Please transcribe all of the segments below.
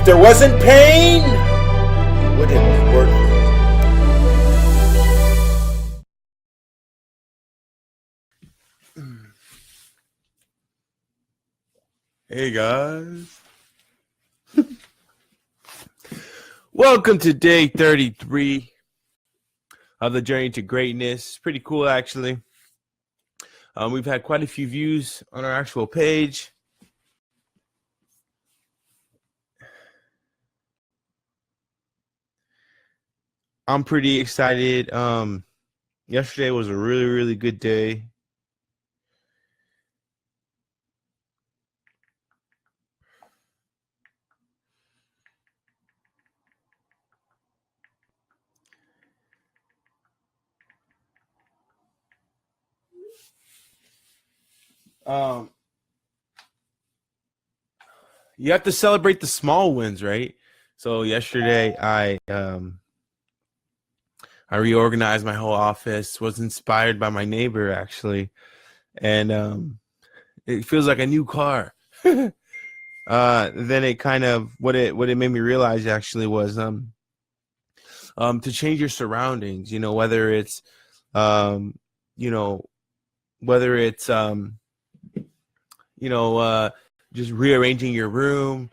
there wasn't pain, it wouldn't be worth it. Hey guys. Welcome to day 33 of the journey to greatness. Pretty cool, actually. We've had quite a few views on our actual page. I'm pretty excited. Yesterday was a really, really good day. You have to celebrate the small wins, right? So yesterday I reorganized my whole office, was inspired by my neighbor actually, and it feels like a new car. Then it kind of what it made me realize actually was to change your surroundings, whether it's um you know whether it's just rearranging your room,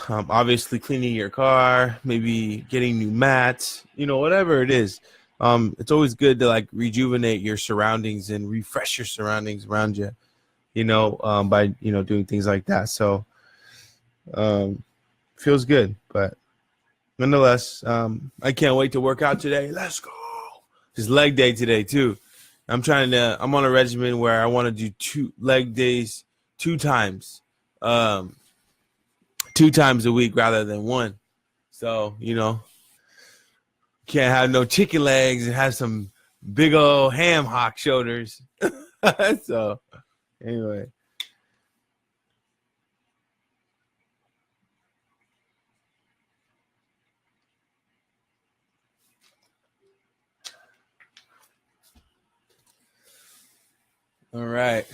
obviously cleaning your car, maybe getting new mats, whatever it is. It's always good to like rejuvenate your surroundings and refresh your surroundings around you, by doing things like that. So feels good, but nonetheless, I can't wait to work out today. Let's go. It's leg day today too. I'm on a regimen where I want to do 2 leg days 2 times, 2 times a week rather than one. So, can't have no chicken legs and have some big old ham hock shoulders. So anyway. All right.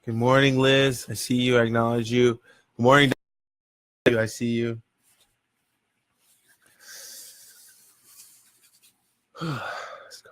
Good morning, Liz. I see you. I acknowledge you. Good morning. I see you. Let's go.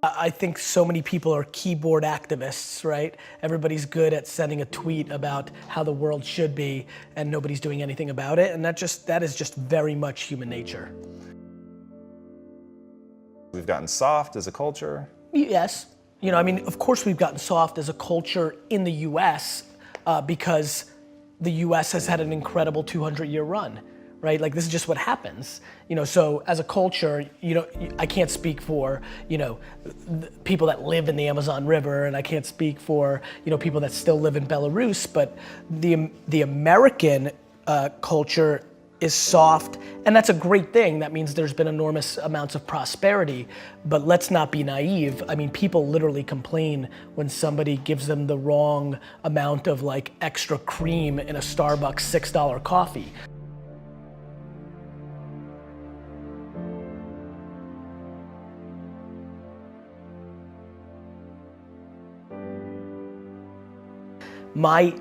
I think so many people are keyboard activists, right? Everybody's good at sending a tweet about how the world should be and nobody's doing anything about it. And that is just very much human nature. We've gotten soft as a culture. Yes. You know, I mean, of course we've gotten soft as a culture in the US because the US has had an incredible 200-year run. Right? Like this is just what happens. You know, so as a culture, you know, I can't speak for, you know, people that live in the Amazon River, and I can't speak for, you know, people that still live in Belarus, but the American culture is soft, and that's a great thing. That means there's been enormous amounts of prosperity, but let's not be naive. I mean, people literally complain when somebody gives them the wrong amount of like extra cream in a Starbucks $6 coffee. My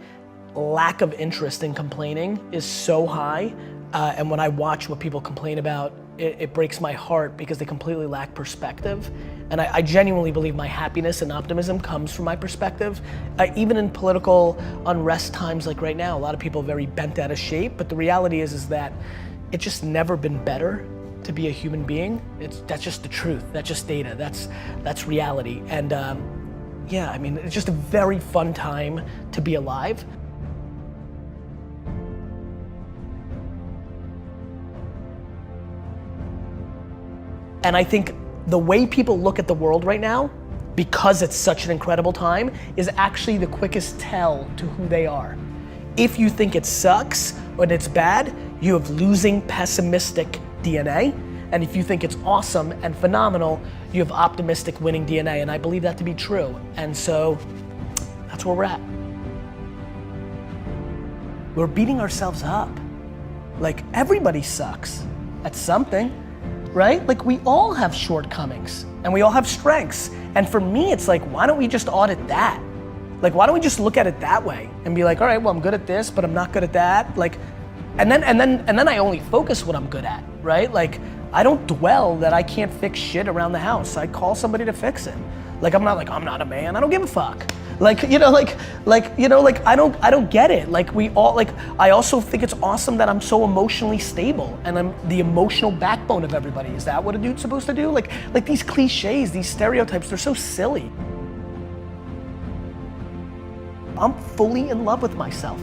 lack of interest in complaining is so high, and when I watch what people complain about, it breaks my heart because they completely lack perspective. And I genuinely believe my happiness and optimism comes from my perspective. Even in political unrest times like right now, a lot of people are very bent out of shape, but the reality is that it's just never been better to be a human being. That's just the truth, that's just data, that's reality. And yeah, I mean, it's just a very fun time to be alive. And I think the way people look at the world right now, because it's such an incredible time, is actually the quickest tell to who they are. If you think it sucks or it's bad, you have losing pessimistic DNA. And if you think it's awesome and phenomenal, you have optimistic winning DNA, and I believe that to be true. And so, that's where we're at. We're beating ourselves up. Like, everybody sucks at something, right? Like, we all have shortcomings, and we all have strengths. And for me, it's like, why don't we just audit that? Like, why don't we just look at it that way and be like, all right, well, I'm good at this, but I'm not good at that. Like, and then I only focus what I'm good at, right? Like, I don't dwell that I can't fix shit around the house. I call somebody to fix it. Like, I'm not a man, I don't give a fuck. Like, you know, I don't get it. Like, we all, like, I also think it's awesome that I'm so emotionally stable and I'm the emotional backbone of everybody. Is that what a dude's supposed to do? Like these cliches, these stereotypes, they're so silly. I'm fully in love with myself.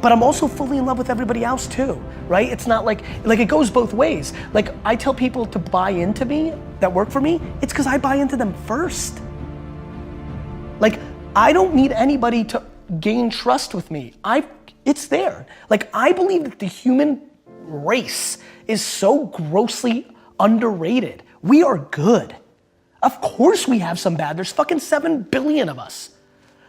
But I'm also fully in love with everybody else too, right? It's not like it goes both ways. Like, I tell people to buy into me, that work for me, it's because I buy into them first. Like, I don't need anybody to gain trust with me. It's there. Like, I believe that the human race is so grossly underrated. We are good. Of course we have some bad. There's fucking 7 billion of us.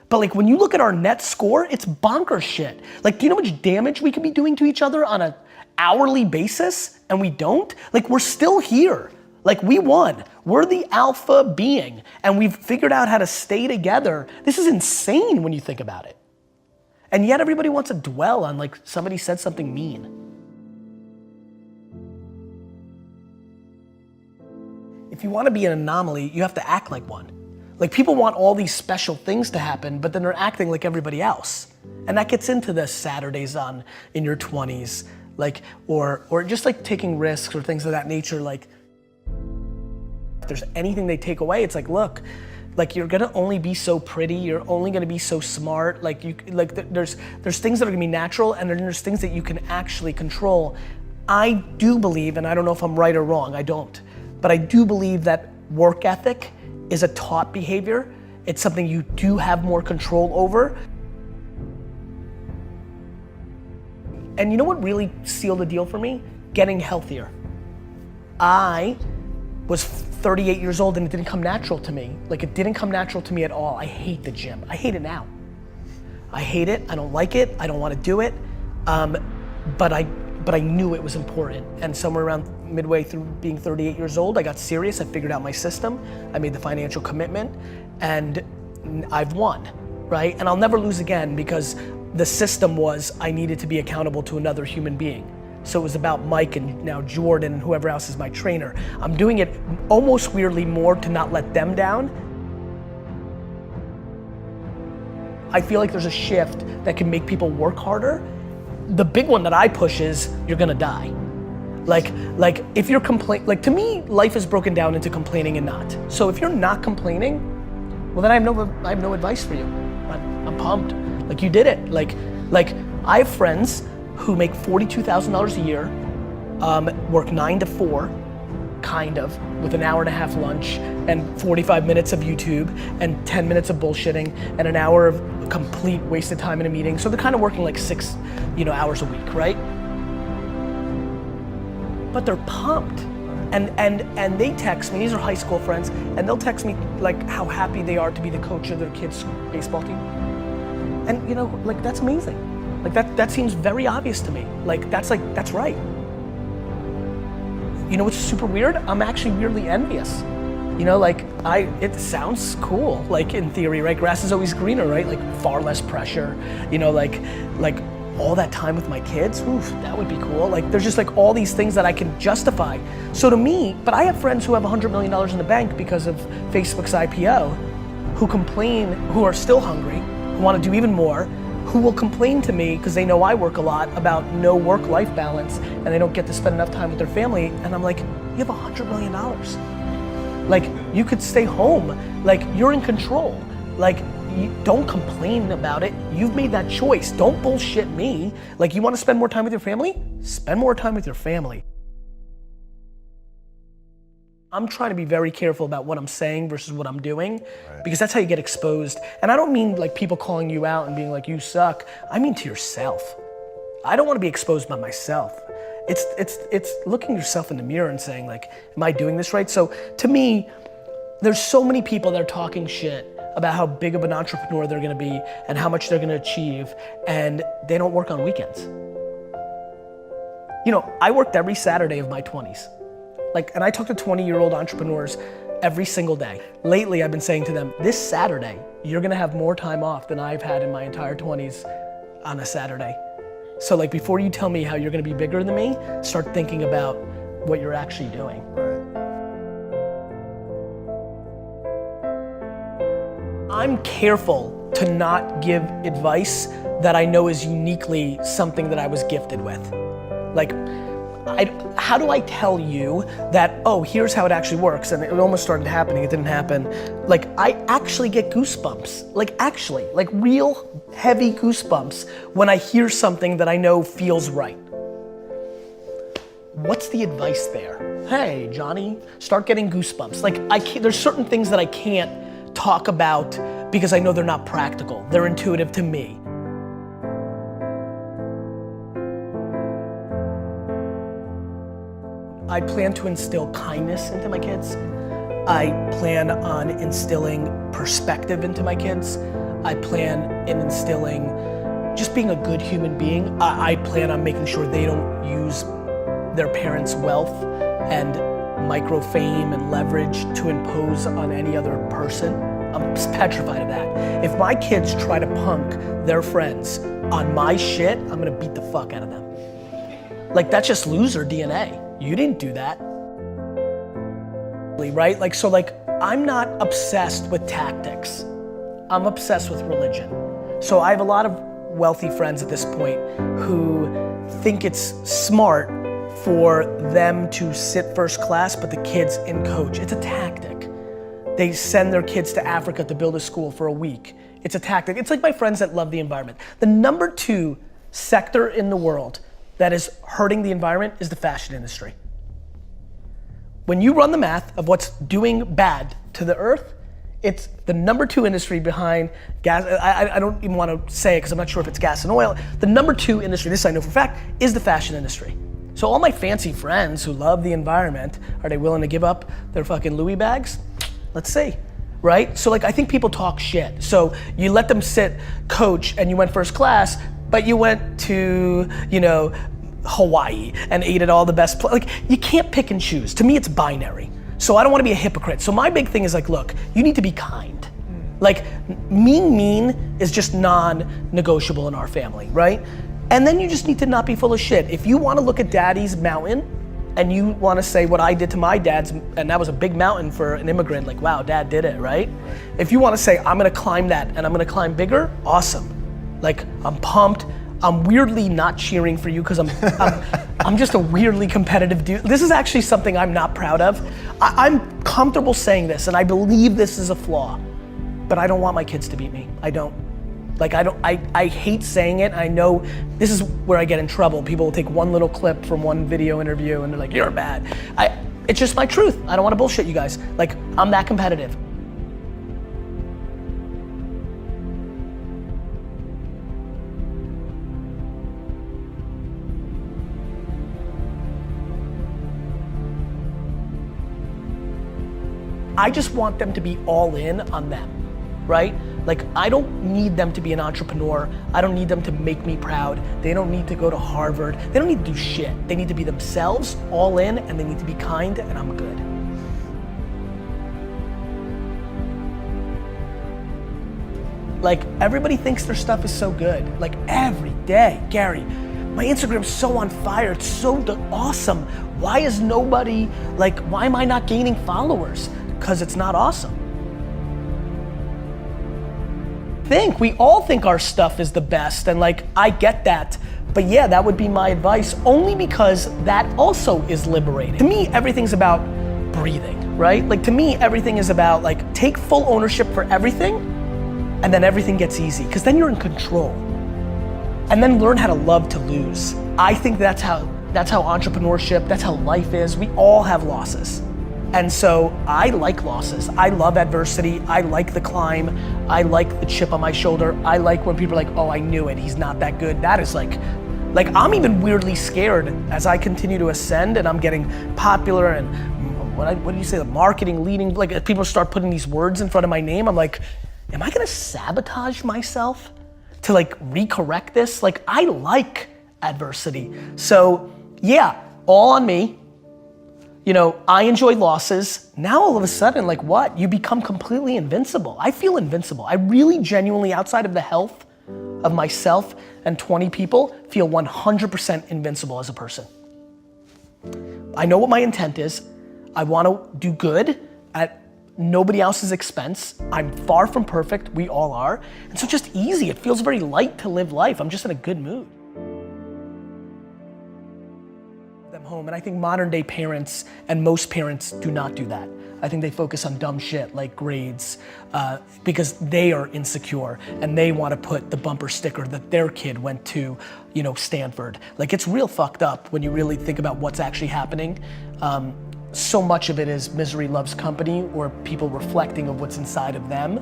But like, when you look at our net score, it's bonkers shit. Like, do you know how much damage we could be doing to each other on an hourly basis and we don't? Like, we're still here. Like, we won. We're the alpha being and we've figured out how to stay together. This is insane when you think about it. And yet everybody wants to dwell on like somebody said something mean. If you want to be an anomaly, you have to act like one. Like, people want all these special things to happen, but then they're acting like everybody else. And that gets into the Saturdays in your 20s, like, or just like taking risks or things of that nature. Like, if there's anything they take away, it's like, look, like, you're gonna only be so pretty, you're only gonna be so smart, like, there's things that are gonna be natural, and then there's things that you can actually control. I do believe, and I don't know if I'm right or wrong, I don't, but I do believe that work ethic is a taught behavior. It's something you do have more control over. And you know what really sealed the deal for me? Getting healthier. I was 38 years old and it didn't come natural to me. Like, it didn't come natural to me at all. I hate the gym. I hate it now. I hate it, I don't like it, I don't want to do it. But I knew it was important. And somewhere around midway through being 38 years old, I got serious, I figured out my system, I made the financial commitment, and I've won, right? And I'll never lose again because the system was I needed to be accountable to another human being. So it was about Mike and now Jordan and whoever else is my trainer. I'm doing it almost weirdly more to not let them down. I feel like there's a shift that can make people work harder. The big one that I push is you're gonna die. Like if you're like to me, life is broken down into complaining and not. So if you're not complaining, well then I have no advice for you. I'm pumped. Like you did it. Like I have friends who make $42,000 a year, work 9 to 4, kind of, with an hour and a half lunch and 45 minutes of YouTube and 10 minutes of bullshitting and an hour of complete waste of time in a meeting. So they're kind of working like 6, hours a week, right? But they're pumped. And they text me, these are high school friends, and they'll text me like how happy they are to be the coach of their kids' baseball team. And like that's amazing. Like that seems very obvious to me. Like that's right. You know what's super weird? I'm actually weirdly envious. It sounds cool, like in theory, right? Grass is always greener, right? Like far less pressure, like all that time with my kids, oof, that would be cool. Like there's just like all these things that I can justify. So to me, but I have friends who have $100 million in the bank because of Facebook's IPO, who complain, who are still hungry, who want to do even more, who will complain to me because they know I work a lot about no work-life balance and they don't get to spend enough time with their family. And I'm like, you have $100 million. Like you could stay home, like you're in control. Like don't complain about it. You've made that choice. Don't bullshit me. Like you want to spend more time with your family? Spend more time with your family. I'm trying to be very careful about what I'm saying versus what I'm doing, because that's how you get exposed. And I don't mean like people calling you out and being like, you suck. I mean to yourself. I don't want to be exposed by myself. It's looking yourself in the mirror and saying like, am I doing this right? So to me, there's so many people that are talking shit about how big of an entrepreneur they're gonna be and how much they're gonna achieve, and they don't work on weekends. I worked every Saturday of my 20s. And I talk to 20-year-old entrepreneurs every single day. Lately, I've been saying to them, this Saturday, you're gonna have more time off than I've had in my entire 20s on a Saturday. So before you tell me how you're gonna be bigger than me, start thinking about what you're actually doing. I'm careful to not give advice that I know is uniquely something that I was gifted with. How do I tell you that, oh, here's how it actually works, and it almost started happening, it didn't happen. I actually get goosebumps, real heavy goosebumps when I hear something that I know feels right. What's the advice there? Hey, Johnny, start getting goosebumps. There's certain things that I can't talk about because I know they're not practical. They're intuitive to me. I plan to instill kindness into my kids. I plan on instilling perspective into my kids. I plan in instilling just being a good human being. I plan on making sure they don't use their parents' wealth and micro fame and leverage to impose on any other person. I'm petrified of that. If my kids try to punk their friends on my shit, I'm gonna beat the fuck out of them. That's just loser DNA. You didn't do that. Right? I'm not obsessed with tactics. I'm obsessed with religion. So I have a lot of wealthy friends at this point who think it's smart for them to sit first class, but the kids in coach. It's a tactic. They send their kids to Africa to build a school for a week. It's a tactic. It's like my friends that love the environment. The number 2 sector in the world that is hurting the environment is the fashion industry. When you run the math of what's doing bad to the earth, it's the number 2 industry behind gas. I don't even want to say it because I'm not sure if it's gas and oil. The number 2 industry, this I know for a fact, is the fashion industry. So all my fancy friends who love the environment, are they willing to give up their fucking Louis bags? Let's see, right? So I think people talk shit. So you let them sit coach and you went first class, but you went to, Hawaii and ate at all the best you can't pick and choose. To me, it's binary. So I don't want to be a hypocrite. So my big thing is look, you need to be kind. Mean is just non-negotiable in our family, right? And then you just need to not be full of shit. If you wanna look at daddy's mountain and you wanna say what I did to my dad's, and that was a big mountain for an immigrant, like wow, dad did it, right? If you wanna say I'm gonna climb that and I'm gonna climb bigger, awesome. Like I'm pumped. I'm weirdly not cheering for you because I'm just a weirdly competitive dude. This is actually something I'm not proud of. I'm comfortable saying this and I believe this is a flaw, but I don't want my kids to beat me. I don't. Like I hate saying it. I know this is where I get in trouble. People will take one little clip from one video interview and they're like, you're bad. It's just my truth. I don't want to bullshit you guys. Like I'm that competitive. I just want them to be all in on them, right? Like I don't need them to be an entrepreneur. I don't need them to make me proud. They don't need to go to Harvard. They don't need to do shit. They need to be themselves, all in, and they need to be kind, and I'm good. Like everybody thinks their stuff is so good. Like every day, Gary, my Instagram's so on fire, it's so awesome. Why is nobody, like, why am I not gaining followers? Because it's not awesome. We all think our stuff is the best, and like, I get that. But yeah, that would be my advice, only because that also is liberating. To me, everything's about breathing, right? Like to me, everything is about like, take full ownership for everything, and then everything gets easy, because then you're in control. And then learn how to love to lose. I think that's how entrepreneurship, that's how life is. We all have losses. And so I like losses. I love adversity. I like the climb. I like the chip on my shoulder. I like when people are like, oh, I knew it, he's not that good. That is like I'm even weirdly scared as I continue to ascend and I'm getting popular and what do you say, the marketing leading, like people start putting these words in front of my name, I'm like, am I gonna sabotage myself to like recorrect this? Like I like adversity. So yeah, all on me. You know, I enjoy losses. Now all of a sudden, like what? You become completely invincible. I feel invincible. I really genuinely, outside of the health of myself and 20 people, feel 100% invincible as a person. I know what my intent is. I want to do good at nobody else's expense. I'm far from perfect, we all are. And so just easy, it feels very light to live life. I'm just in a good mood. Them home, and I think modern day parents and most parents do not do that. I think they focus on dumb shit like grades because they are insecure and they want to put the bumper sticker that their kid went to, you know, Stanford. Like it's real fucked up when you really think about what's actually happening. So much of it is misery loves company or people reflecting of what's inside of them.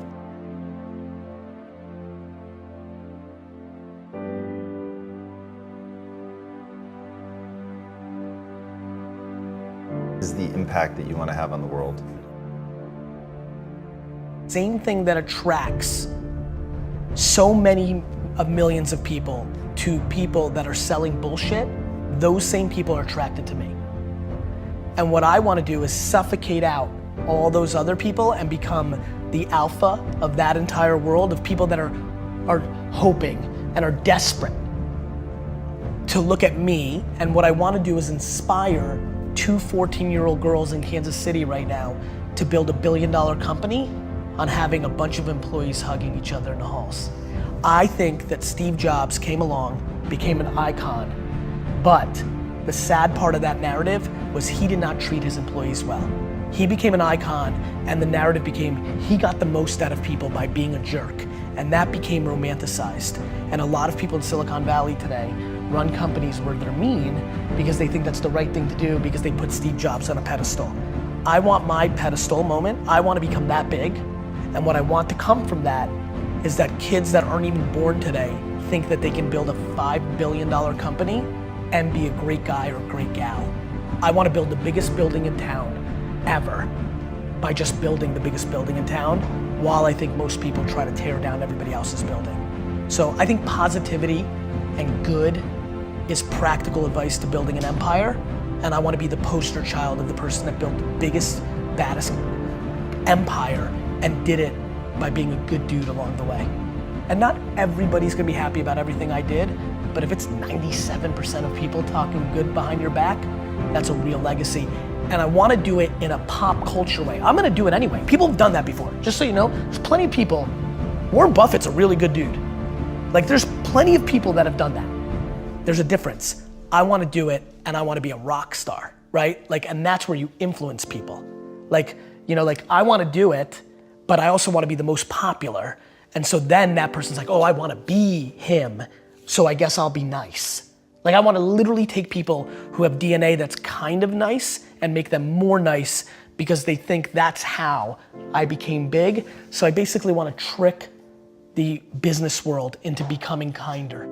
Is the impact that you want to have on the world? Same thing that attracts so many of millions of people to people that are selling bullshit, those same people are attracted to me. And what I want to do is suffocate out all those other people and become the alpha of that entire world of people that are hoping and are desperate to look at me. And what I want to do is inspire 2 14-year-old girls in Kansas City right now to build $1 billion company on having a bunch of employees hugging each other in the halls. I think that Steve Jobs came along, became an icon, but the sad part of that narrative was he did not treat his employees well. He became an icon and the narrative became he got the most out of people by being a jerk, and that became romanticized. And a lot of people in Silicon Valley today run companies where they're mean because they think that's the right thing to do because they put Steve Jobs on a pedestal. I want my pedestal moment. I want to become that big. And what I want to come from that is that kids that aren't even born today think that they can build a $5 billion company and be a great guy or a great gal. I want to build the biggest building in town ever by just building the biggest building in town, while I think most people try to tear down everybody else's building. So I think positivity and good is practical advice to building an empire, and I want to be the poster child of the person that built the biggest, baddest empire and did it by being a good dude along the way. And not everybody's gonna be happy about everything I did, but if it's 97% of people talking good behind your back, that's a real legacy. And I want to do it in a pop culture way. I'm gonna do it anyway. People have done that before. Just so you know, there's plenty of people. Warren Buffett's a really good dude. Like there's plenty of people that have done that. There's a difference. I want to do it and I want to be a rock star, right? Like, and that's where you influence people. Like, you know, like I want to do it, but I also want to be the most popular. And so then that person's like, oh, I want to be him. So I guess I'll be nice. Like I want to literally take people who have DNA that's kind of nice and make them more nice because they think that's how I became big. So I basically want to trick the business world into becoming kinder.